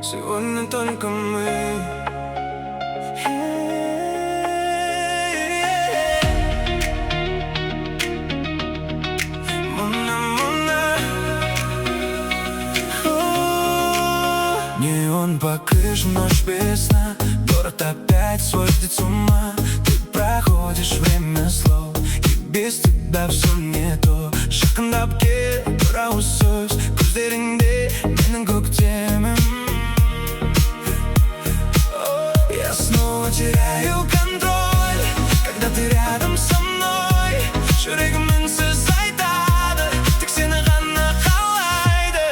Сегодня только мы. Неон по крышам, ночь без сна. Город опять сводит с ума. Ты проходишь время слов, и без тебя все не то. Жақындап тура осы сөз көздеріңде менің көктемім. Я снова теряю контроль, когда ты рядом со мной. Жүрегім үнсіз айтады, тек сені ғана қалайды.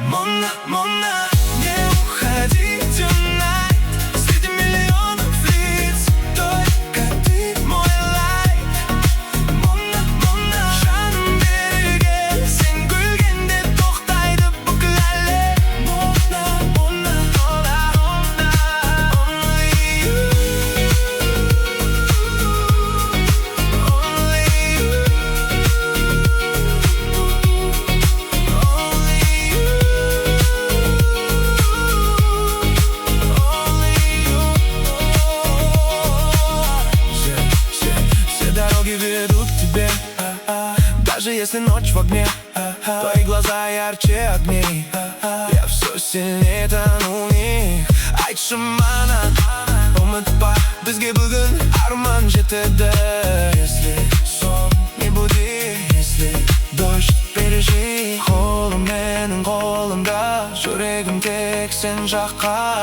Мона, Мона, не уходи tonight. Среди миллионов лиц только ты мой лайк. Мона, Мона, жаным берілген, сен күлгенде тоқтайды бүкіл әлем. Мона, Мона, only you, only you, Все дороги ведут к тебе, даже если ночь в огне. Твои глаза ярче огней, я все сильнее тону в них. Айтшы маған, ұмытпа, бізге бүгін арман жетеді. Если сон, не буди, если дождь, пережи. Қолым менің қолымда, жүрегім тек сен жаққа.